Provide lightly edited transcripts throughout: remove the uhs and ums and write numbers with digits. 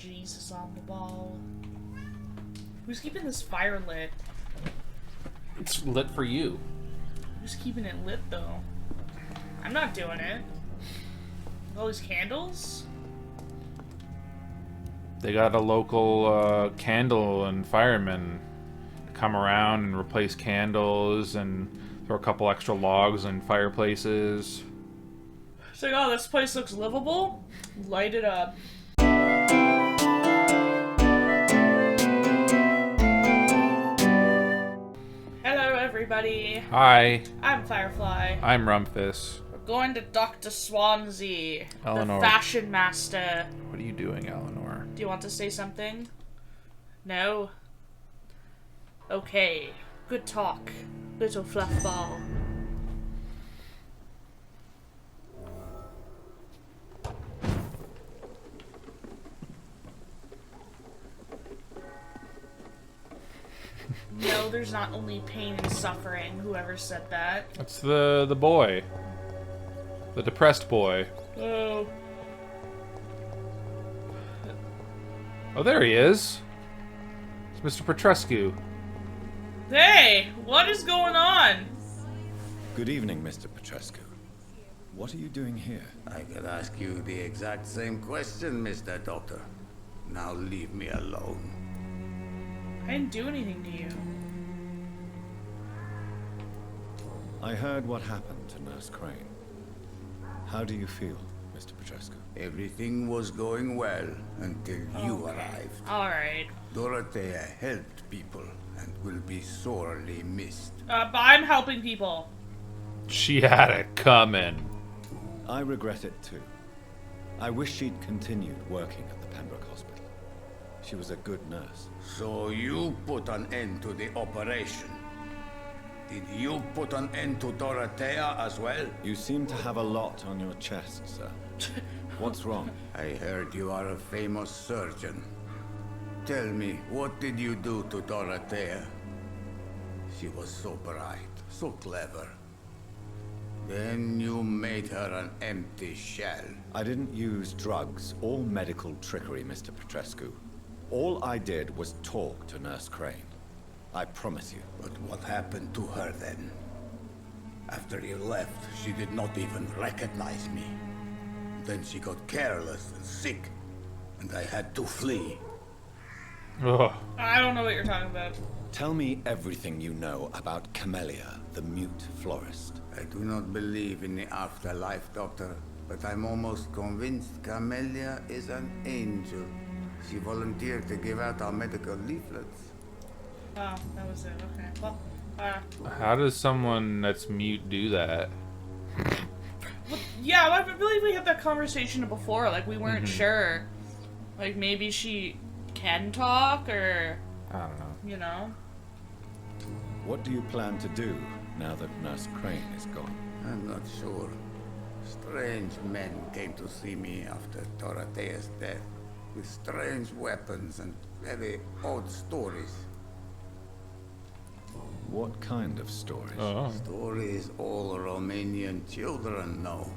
Jesus on the ball. Who's keeping this fire lit? It's lit for you. Who's keeping it lit, though? I'm not doing it. All these candles? They got a local candle and firemen come around and replace candles and throw a couple extra logs in fireplaces. It's like, oh, this place looks livable? Light it up. Hello, everybody. Hi. I'm Firefly. I'm Rumfus. We're going to Dr. Swansea, Eleanor. the fashion master. What are you doing, Eleanor? Do you want to say something? No? Okay. Good talk, little fluff ball. No, there's not only pain and suffering. Whoever said that. It's the boy. The depressed boy. Oh. Oh, there he is. It's Mr. Petrescu. Hey, what is going on? Good evening, Mr. Petrescu. What are you doing here? I could ask you the exact same question, Mr. Doctor. Now leave me alone. I didn't do anything to you. I heard what happened to Nurse Crane. How do you feel, Mr. Petrescu? Everything was going well until you arrived. Alright. Dorothea helped people and will be sorely missed. But I'm helping people. She had it coming. I regret it too. I wish she'd continued working at the Pembroke Hospital. She was a good nurse. So you put an end to the operation. Did you put an end to Dorothea as well? You seem to have a lot on your chest, sir. What's wrong? I heard you are a famous surgeon. Tell me, what did you do to Dorothea? She was so bright, so clever. Then you made her an empty shell. I didn't use drugs or medical trickery, Mr. Petrescu. All I did was talk to Nurse Crane. I promise you. But what happened to her then? After you left, she did not even recognize me. Then she got careless and sick, and I had to flee. Ugh. I don't know what you're talking about. Tell me everything you know about Camellia, the mute florist. I do not believe in the afterlife, Doctor, but I'm almost convinced Camellia is an angel. She volunteered to give out our medical leaflets. Oh, that was it. Okay. Well, How does someone that's mute do that? well, yeah, I believe we had that conversation before. Like, we weren't sure. Like, maybe she can talk, or, I don't know. you know? What do you plan to do now that Nurse Crane is gone? I'm not sure. Strange men came to see me after Dorothea's death, with strange weapons and very odd stories. What kind of stories? Oh. Stories all Romanian children know.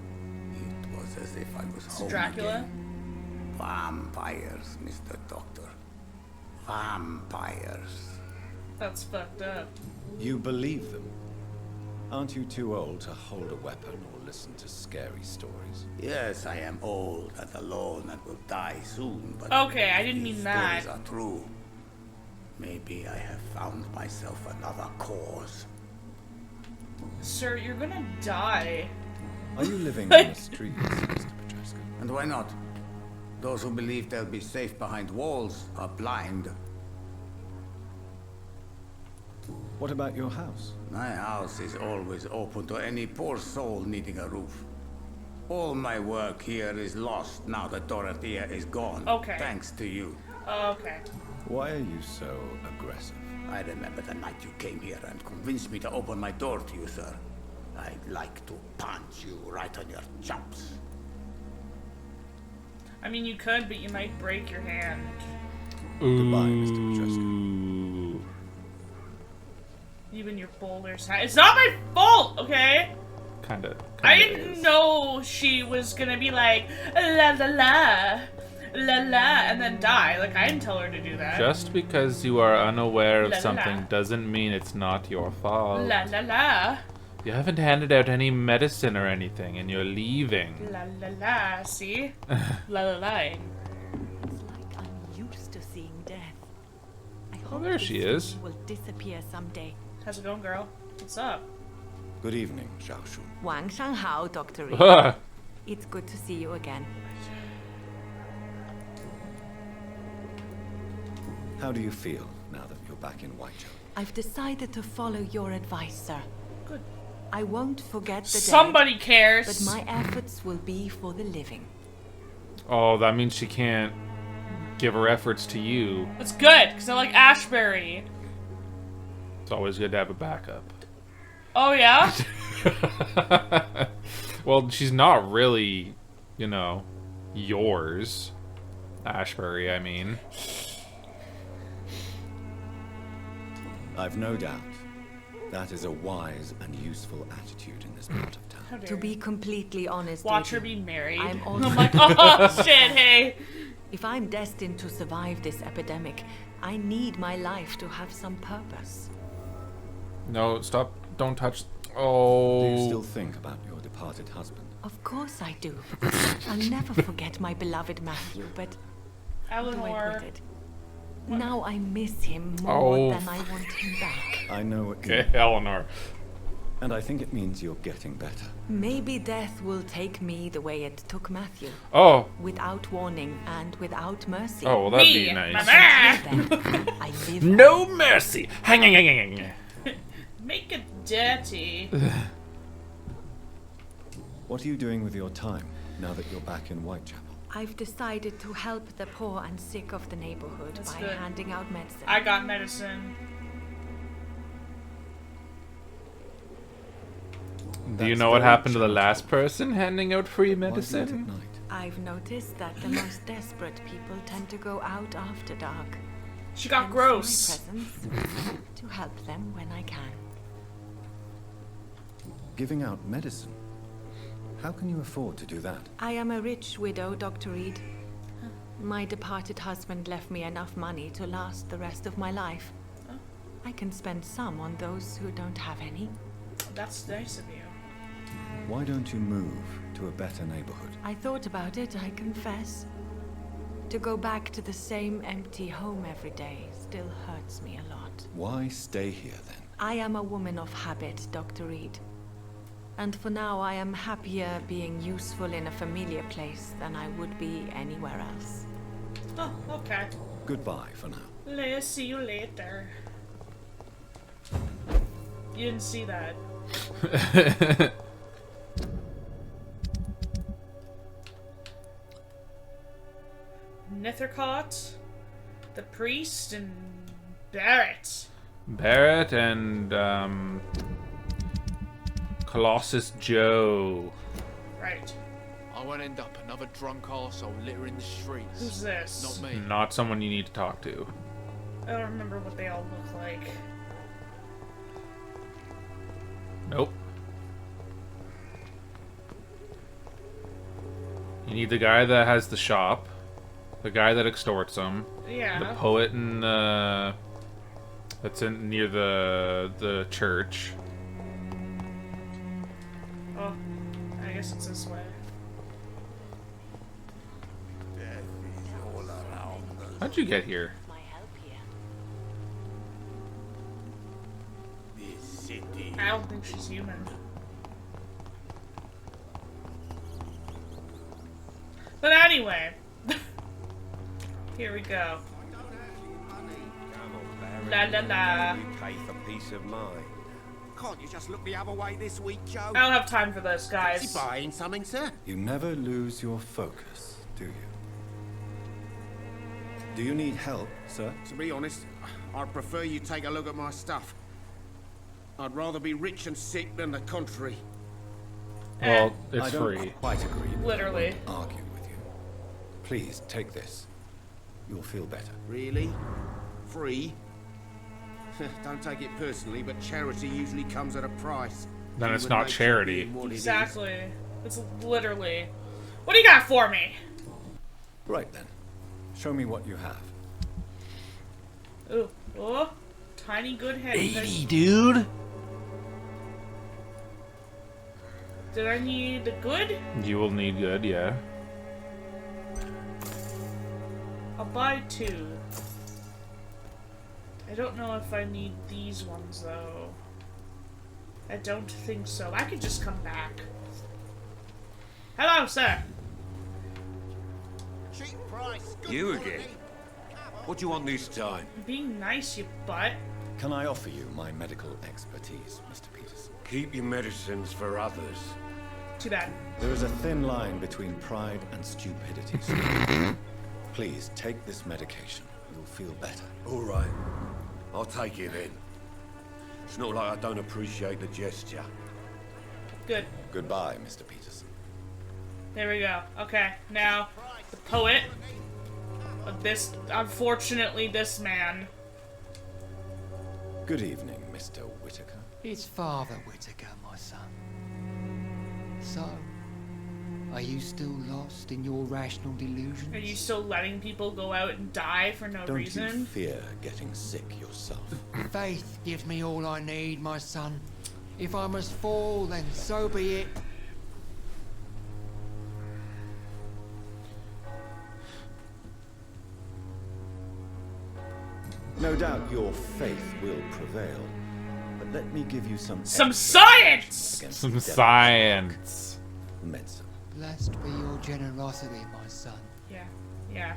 It was as if I was home Dracula? again. Vampires, Mr. Doctor. Vampires. That's fucked up. You believe them? Aren't you too old to hold a weapon or listen to scary stories? Yes, I am old and alone and will die soon, but Okay, I didn't these mean that. stories are true. Maybe I have found myself another cause. Sir, you're gonna die. Are you living on the streets, Mr. Petrescu? And why not? Those who believe they'll be safe behind walls are blind. What about your house? My house is always open to any poor soul needing a roof. All my work here is lost now that Dorothea is gone. Okay. Thanks to you. Okay. Why are you so aggressive? I remember the night you came here and convinced me to open my door to you, sir. I'd like to punch you right on your chops. I mean, you could, but you might break your hand. Goodbye, Mr. Petrescu. Ooh. Even your boulder's high. It's not my fault, okay? Kinda I didn't know she was gonna be like, la la la. la la and then die. Like, I didn't tell her to do that. Just because you are unaware of La, la, something la. doesn't mean it's not your fault. La la la. You haven't handed out any medicine or anything, and you're leaving. La la la. See? La la la. It's like I'm used to seeing death. I hope there this she is. will disappear someday. How's it going, girl? What's up? Good evening, Xiao Shu. Wang Shanghao, Dr. Reid. Ah, It's good to see you again. How do you feel now that you're back in Whitechapel? I've decided to follow your advice, sir. Good. I won't forget the Somebody dead, cares. but my efforts will be for the living. oh, that means she can't give her efforts to you. That's good, because I like Ashbury. It's always good to have a backup. Oh, yeah? Well, she's not really, you know, yours. Ashbury, I mean. I've no doubt that is a wise and useful attitude in this part of town. How dare To you. be completely honest Watch her with you, be married. I'm I'm also- like, oh, shit, hey. if I'm destined to survive this epidemic, I need my life to have some purpose. No, stop. Don't touch. Do Oh. you still think about your departed husband? Of course I do. I'll never forget my beloved Matthew, but how do I Eleanor. put it? Now I miss him more Oh. than I want him back. I know what you Okay, mean, Eleanor. and I think it means you're getting better. Maybe death will take me the way it took Matthew, Oh. without warning and without mercy. Oh, well, that'd Me, be nice. Until then, I live. No mercy. Hang, hang, hang, hang, hang. Make it dirty. What are you doing with your time now that you're back in Whitechapel? I've decided to help the poor and sick of the neighborhood That's by good. handing out medicine. I got medicine. Do you That's know what very happened to the charitable. last person handing out free Why do it at medicine? night? I've noticed that the most desperate people tend to go out after dark. She got Hence gross. My presence to help them when I can. Giving out medicine? How can you afford to do that? I am a rich widow, Dr. Reid. My departed husband left me enough money to last the rest of my life. I can spend some on those who don't have any. That's nice of you. Why don't you move to a better neighborhood? I thought about it, I confess. To go back to the same empty home every day still hurts me a lot. Why stay here then? I am a woman of habit, Dr. Reid. And for now, I am happier being useful in a familiar place than I would be anywhere else. Oh, okay. Goodbye for now. Let's see you later. You didn't see that. Nethercott, the priest, and Barrett. Barrett and Colossus Joe. Right. I won't end up another drunk arsehole littering the streets. Who's this? Not me. Not someone you need to talk to. I don't remember what they all look like. Nope. You need the guy that has the shop, the guy that extorts them, the Yeah. poet and that's in near the church. Oh, I guess it's this way. How'd you get here? My help here. This city. I don't think she's human. But anyway, here we go. La la la. You pay for peace of mind. Can't you just look the other way this week, Joe? I don't have time for this, Is guys. he buying something, sir? You never lose your focus, do you? Do you need help, sir? To be honest, I'd prefer you take a look at my stuff. I'd rather be rich and sick than the contrary. Well, I it's don't free. quite agree, but Literally. I won't argue with you. Please, take this. You'll feel better. Really? Free? Don't take it personally, but charity usually comes at a price. Then it's Human not nature charity. being what it is. Exactly. It's literally. What do you got for me? Right then. Show me what you have. Ooh. Oh. Tiny good head. 80, dude. Did I need the good? You will need good, yeah. I'll buy 2. I don't know if I need these ones, though. I don't think so. I could just come back. Hello, sir. Cheap price. Good You quality. again? What do you want this time? Being nice, you butt. Can I offer you my medical expertise, Mr. Peterson? Keep your medicines for others. Too bad. There is a thin line between pride and stupidity, sir. Please, take this medication. You'll feel better. All right. I'll take it then. It's not like I don't appreciate the gesture. Good. Goodbye, Mr. Peterson. There we go. Okay, now, the poet. This, unfortunately, this man. Good evening, Mr. Whitaker. It's Father Whitaker, my son. So, are you still lost in your rational delusions? Are you still letting people go out and die for no Don't you reason? fear getting sick yourself? Faith gives me all I need, my son. If I must fall, then so be it. No doubt your faith will prevail, but let me give you some science! against Some the devil's science. medicine. Blessed be your generosity, my son. Yeah, yeah,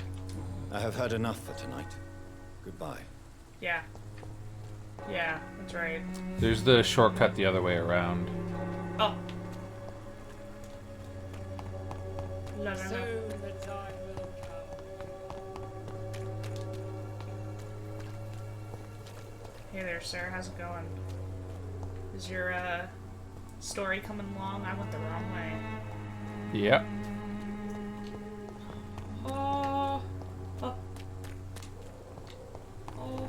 I have had enough for tonight. Goodbye. yeah. Yeah, that's right. There's the shortcut the other way around. Oh. La, la, la. Soon the time will come. Hey there, sir. How's it going? Is your, story coming along? I went the wrong way. Yep. Oh. Oh. Oh.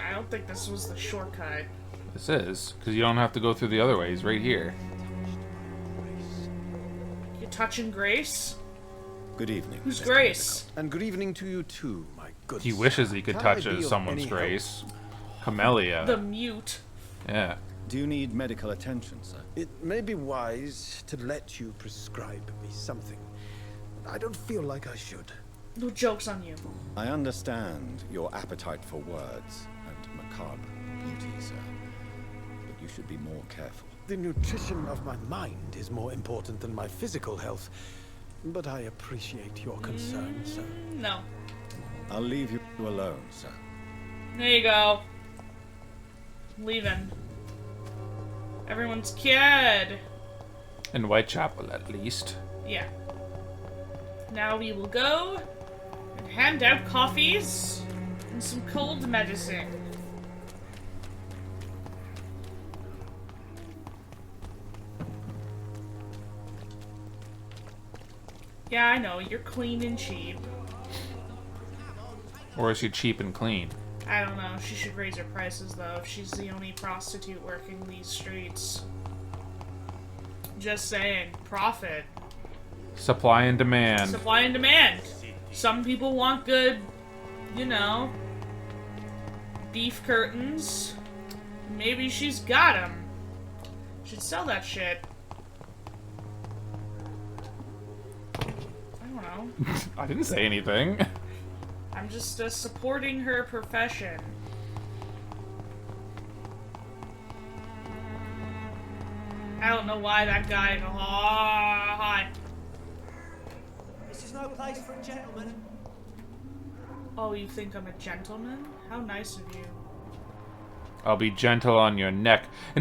I don't think this was the shortcut. This is, because you don't have to go through the other way. He's right here. You touching Grace? Good evening. Who's Mr. Grace? And good evening to you too, my good He sir. wishes he could Can I touch be of someone's any help? grace. Camellia. The mute. Yeah. Do you need medical attention, sir? It may be wise to let you prescribe me something. I don't feel like I should. No joke's on you. I understand your appetite for words and macabre beauty, sir. But you should be more careful. The nutrition of my mind is more important than my physical health. But I appreciate your concern, sir. No. I'll leave you alone, sir. There you go. Leaving. Everyone's kid. In Whitechapel, at least. Yeah. Now we will go and hand out coffees and some cold medicine. Yeah, I know, you're clean and cheap. Or is she cheap and clean? I don't know, she should raise her prices though if she's the only prostitute working these streets. Just saying, profit. Supply and demand. Supply and demand. Some people want good, you know, beef curtains. Maybe she's got them. Should sell that shit. I don't know. I didn't say anything. I'm just supporting her profession. I don't know why that guy. Oh, hi. This is no place for a gentleman. Oh, you think I'm a gentleman? How nice of you. I'll be gentle on your neck. How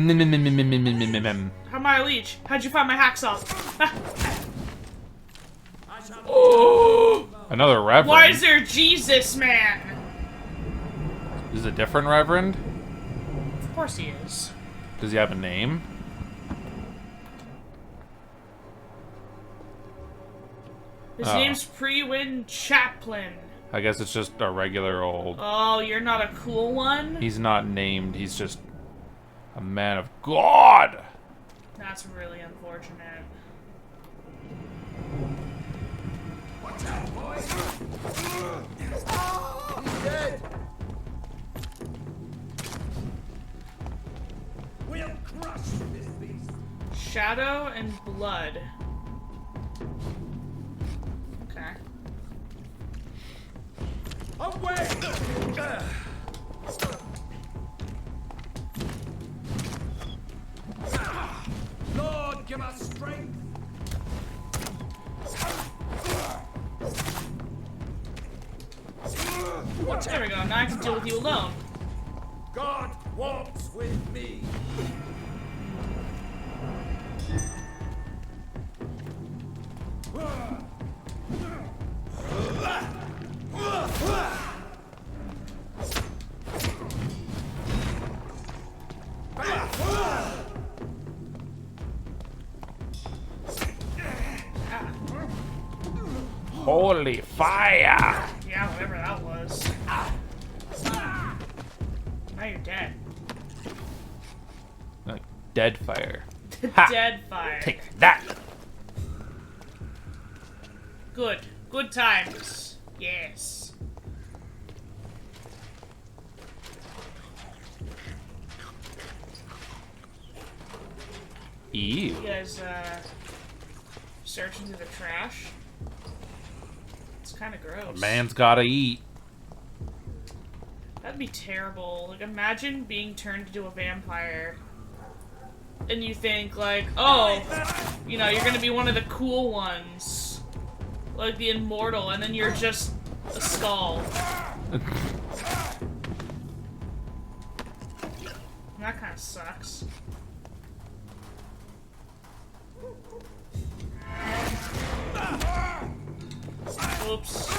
my leech? How'd you find my hacksaw? Oh! Another reverend. Why is there Jesus, man? Is it a different reverend? Of course he is. Does he have a name? His Oh. name's Pre-Win Chaplin. I guess it's just a regular old... Oh, you're not a cool one? He's not named. He's just a man of God. That's really unfortunate. Watch out, boys! He's dead! We'll crush this beast! Shadow and blood. Okay. Away! Lord, give us strength! There we go. Now I can deal with you alone. God walks with me! Holy fire! Yeah, whatever that was. Now you're dead. Like dead fire. Ha! Dead fire. Take that! Good. Good times. Yes. Ew. You guys, searching through the trash? It's kind of gross. Man's gotta eat. That'd be terrible. Like, imagine being turned into a vampire. And you think, like, oh, you know, you're gonna be one of the cool ones. Like the immortal, and then you're just a skull. That kind of sucks. Oops.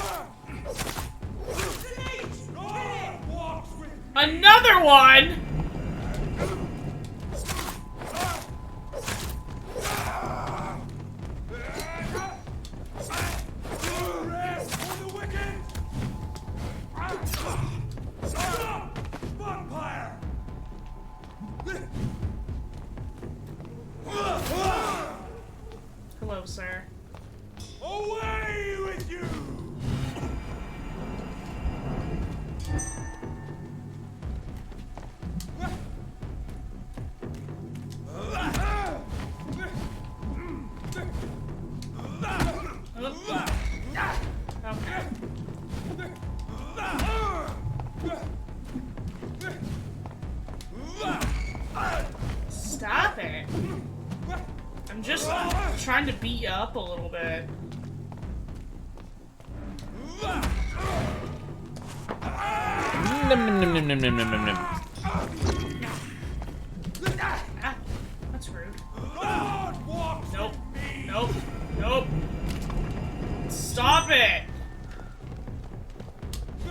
Another one! Hello, sir. Away with you! Stop it. I'm just trying to beat you up a little bit. Nom, nom, nom, nom, nom, nom, nom, nom. Ah, that's rude. Nope. Nope. Nope. Stop it! You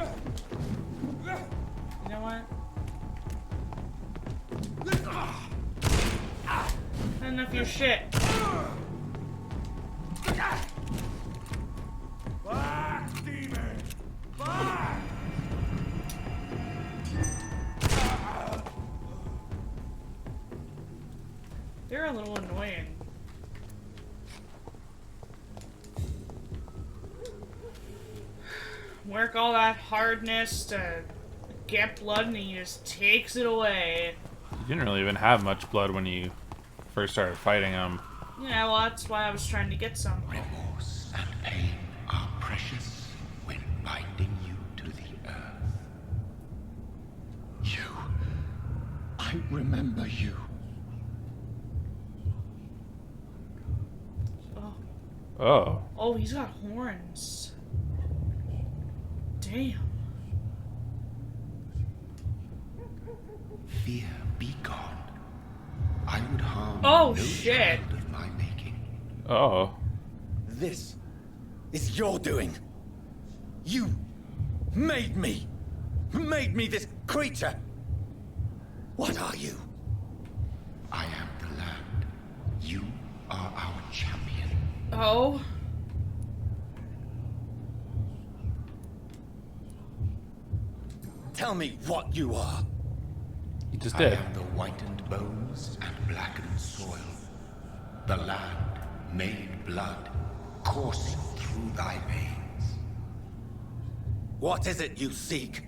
know what? Not enough of your shit. Back, demon! Back! They're a little annoying. Work all that hardness to get blood and he just takes it away. You didn't really even have much blood when you first started fighting him. Yeah, well, that's why I was trying to get some. Remorse and pain are precious when binding you to the earth. You. I remember you. Oh. Oh. Oh, he's got horns. Damn. Fear be gone. I would harm Oh, no shit. child of my making. Oh. This is your doing. You made me this creature. What are you? I am the land. You are our champion. Oh. Tell me what you are. You just I did. am the whitened bones and blackened soil. The land made blood course through thy veins. What is it you seek?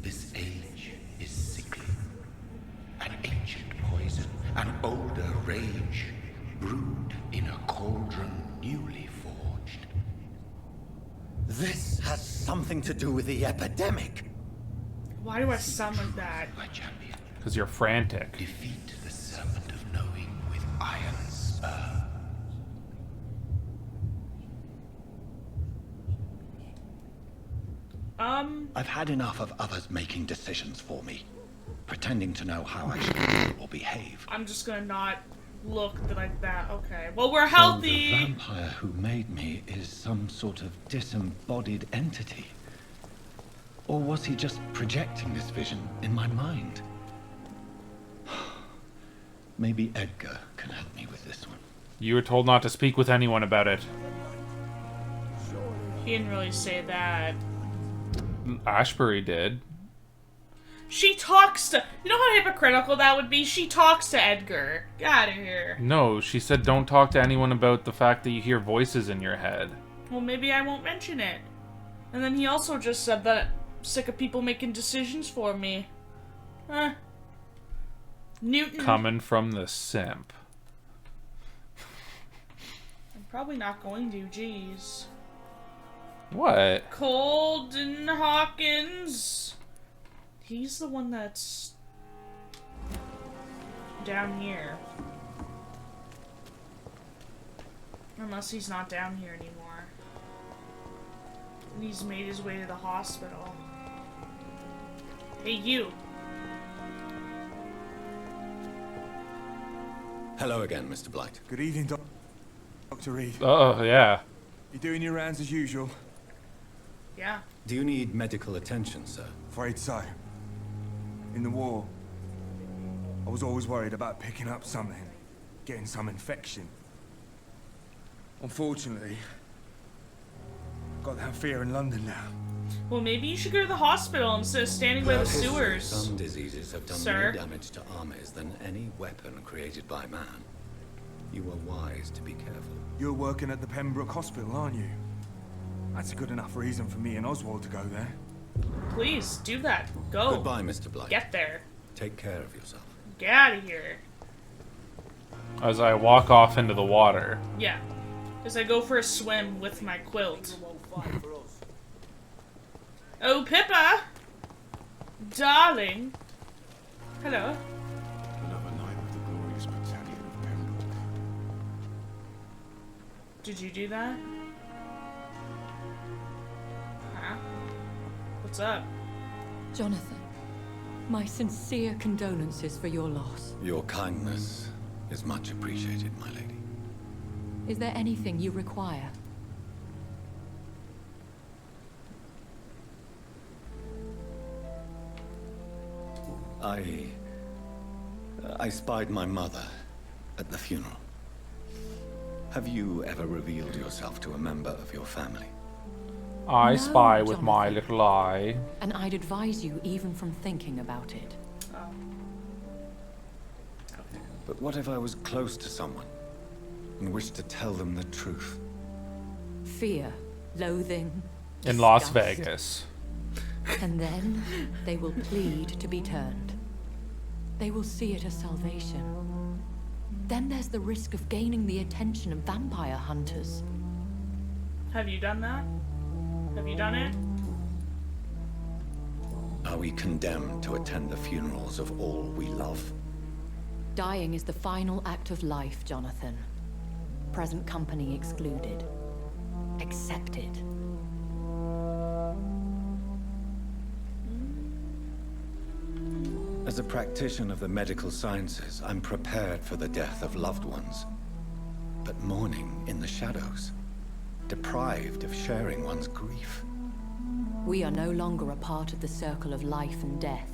This age is sickly. An ancient poison, an older rage, brewed in a cauldron newly forged. This has something to do with the epidemic. Why do I sound like that? My champion. Because you're frantic. Defeat the servant of knowing with iron spur. I've had enough of others making decisions for me, pretending to know how I should feel or behave. I'm just gonna not look like that. Okay. Well, we're healthy. So the vampire who made me is some sort of disembodied entity. Or was he just projecting this vision in my mind? Maybe Edgar can help me with this one. You were told not to speak with anyone about it. He didn't really say that. Ashbury did. She talks to... You know how hypocritical that would be? She talks to Edgar. Get out of here. No, she said don't talk to anyone about the fact that you hear voices in your head. Well, maybe I won't mention it. And then he also just said that I'm sick of people making decisions for me. Newton. Coming from the simp. I'm probably not going to, jeez. What? Colden Hawkins. He's the one that's down here. Unless he's not down here anymore. And he's made his way to the hospital. Hey, you. Hello again, Mr. Blight. Good evening, Dr. Reid. Oh, yeah. You doing your rounds as usual? Yeah. Do you need medical attention, sir? Afraid so. In the war, I was always worried about picking up something, getting some infection. Unfortunately, I've got that fear in London now. Well, maybe you should go to the hospital instead of standing by the sewers. Some diseases have done more damage to armies than any weapon created by man. You were wise to be careful. You're working at the Pembroke Hospital, aren't you? That's a good enough reason for me and Oswald to go there. Please, do that. Go. Goodbye, Mr. Blight. Get there. Take care of yourself. Get out of here. As I walk off into the water. Yeah. As I go for a swim with my quilt. Oh, Pippa! Darling. Hello. Another night of the glorious battalion of Pembroke. Did you do that? Huh? What's up? Jonathan, my sincere condolences for your loss. Your kindness is much appreciated, my lady. Is there anything you require? I spied my mother at the funeral. Have you ever revealed yourself to a member of your family? I No, spy with Jonathan. my little eye. And I'd advise you even from thinking about it. But what if I was close to someone and wished to tell them the truth? Fear, loathing, In Las disgust. Vegas. And then they will plead to be turned. They will see it as salvation. Then there's the risk of gaining the attention of vampire hunters. Have you done that? Have you done it? Are we condemned to attend the funerals of all we love? Dying is the final act of life, Jonathan. Present company excluded. Accepted. As a practitioner of the medical sciences, I'm prepared for the death of loved ones. But mourning in the shadows, deprived of sharing one's grief. We are no longer a part of the circle of life and death.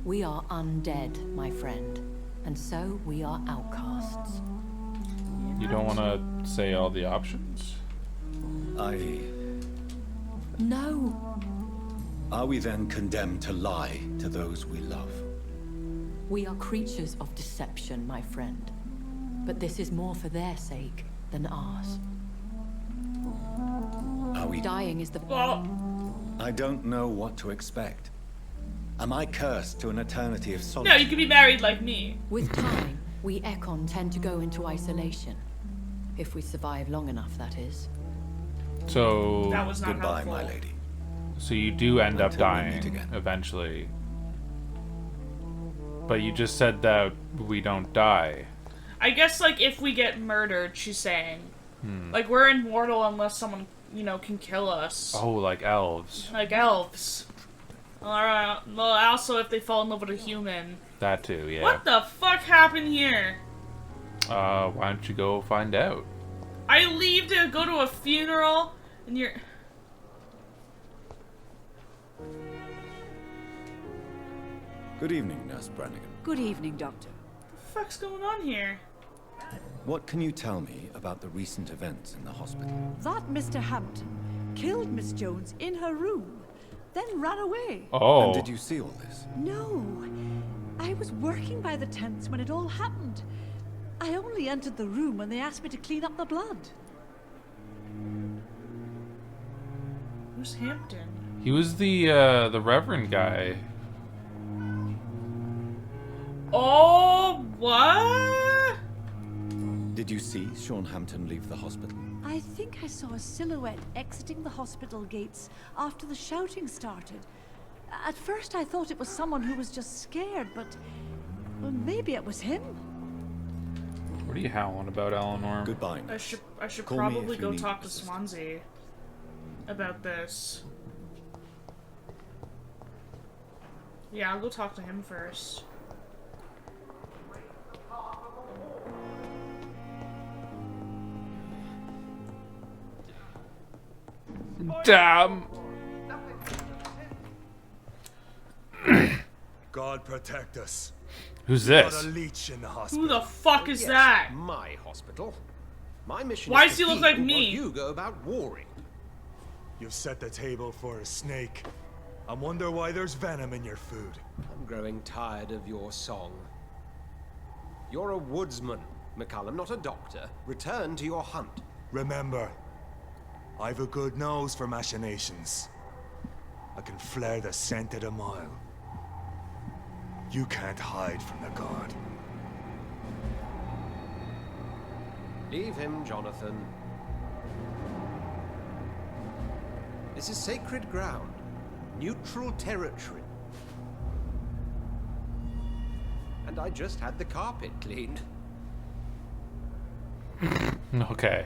We are undead, my friend. And so we are outcasts. You don't want to say all the options? No! Are we then condemned to lie to those we love? We are creatures of deception, my friend. But this is more for their sake than ours. Are we... Dying is the... I don't know what to expect. Am I cursed to an eternity of solitude? No, you can be married like me. With time, we Ekon tend to go into isolation. If we survive long enough, that is. So... That was not Goodbye, helpful. my lady. So you do end up Until we meet dying again. eventually. But you just said that we don't die. I guess, like, if we get murdered, she's saying. Like, we're immortal unless someone, you know, can kill us. Oh, like elves. Like elves. Well, also if they fall in love with a human. That too, yeah. What the fuck happened here? Why don't you go find out? I leave to go to a funeral, and you're... Good evening, Nurse Brannigan. Good evening, Doctor. What the fuck's going on here? What can you tell me about the recent events in the hospital? That Mr. Hampton killed Miss Jones in her room, then ran away. Oh. And did you see all this? No. I was working by the tents when it all happened. I only entered the room when they asked me to clean up the blood. Who's Hampton? He was the Reverend guy. Oh, what? Did you see Sean Hampton leave the hospital? I think I saw a silhouette exiting the hospital gates after the shouting started. At first I thought it was someone who was just scared, but well, maybe it was him. What are you howling about, Eleanor? Goodbye. I should Call me probably if you go need talk to assistance. Swansea about this. Yeah, I'll go talk to him first. Damn. God protect us. Who's We've got this? a leech in the hospital. Who the fuck is Yes, that? My hospital. My mission Why is does to he look heal like while me? you go about warring. You've set the table for a snake. I wonder why there's venom in your food. I'm growing tired of your song. You're a woodsman, McCallum, not a doctor. Return to your hunt. Remember, I've a good nose for machinations. I can flare the scent at a mile. You can't hide from the god. Leave him, Jonathan. This is sacred ground. Neutral territory. And I just had the carpet cleaned. Okay.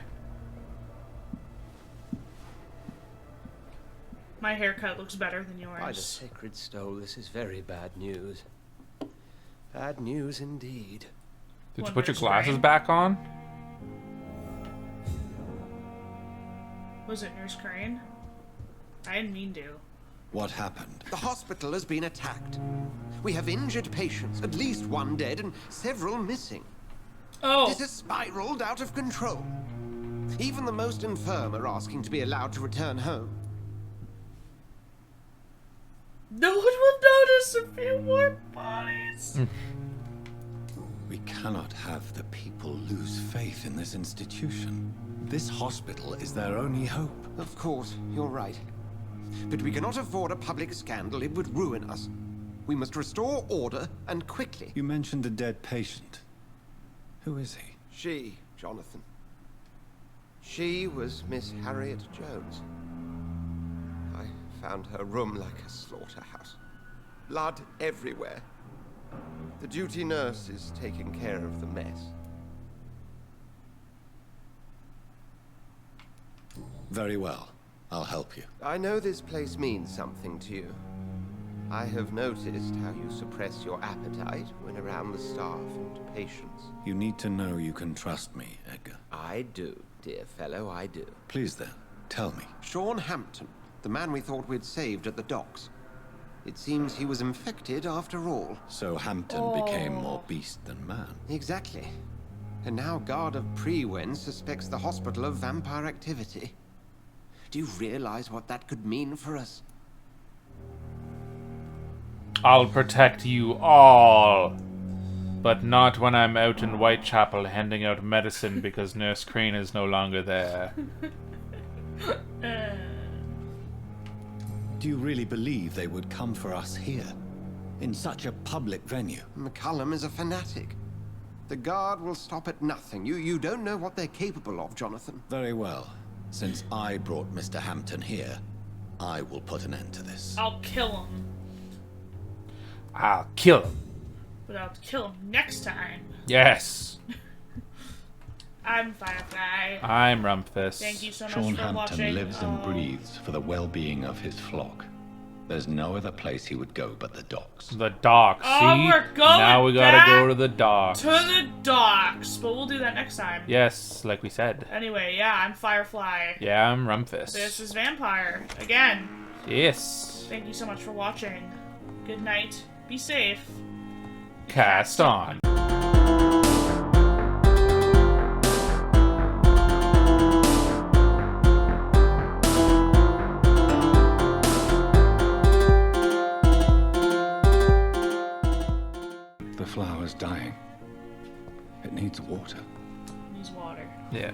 My haircut looks better than By the yours. sacred stole, this is very bad news. Bad news indeed. Did you put your glasses back on? Was it Nurse Crane? I didn't mean to. What happened? The hospital has been attacked. We have injured patients, at least one dead and several missing. Oh. This has spiraled out of control. Even the most infirm are asking to be allowed to return home. No one will notice a few more bodies. We cannot have the people lose faith in this institution. This hospital is their only hope. Of course, you're right. But we cannot afford a public scandal. It would ruin us. We must restore order, and quickly. You mentioned a dead patient. Who is he? She, Jonathan. She was Miss Harriet Jones. I found her room like a slaughterhouse. Blood everywhere. The duty nurse is taking care of the mess. Very well. I'll help you. I know this place means something to you. I have noticed how you suppress your appetite when around the staff and patients. You need to know you can trust me, Edgar. I do, dear fellow, I do. Please then, tell me. Sean Hampton, the man we thought we'd saved at the docks. It seems he was infected after all. So Hampton became more beast than man. Exactly. And now Guard of Prewen suspects the hospital of vampire activity. Do you realize what that could mean for us? I'll protect you all. But not when I'm out in Whitechapel handing out medicine because Nurse Crane is no longer there. Do you really believe they would come for us here? In such a public venue? McCullum is a fanatic. The guard will stop at nothing. You don't know what they're capable of, Jonathan. Very well. Since I brought Mr. Hampton here, I will put an end to this. I'll kill him. I'll kill him. But I'll kill him next time. Yes. I'm Firefly. I'm Rumfus. Thank you so much Sean for Hampton watching. lives and breathes for the well-being of his flock. There's no other place he would go but the docks. The docks. Oh, see? we're going now we gotta back go to the docks. To the docks. But we'll do that next time. Yes, like we said. Anyway, yeah, I'm Firefly. Yeah, I'm Rumfus. This is Vampyr. Again. Yes. Thank you so much for watching. Good night. Be safe. Cast on. The flower's dying. It needs water. Needs water. Yeah.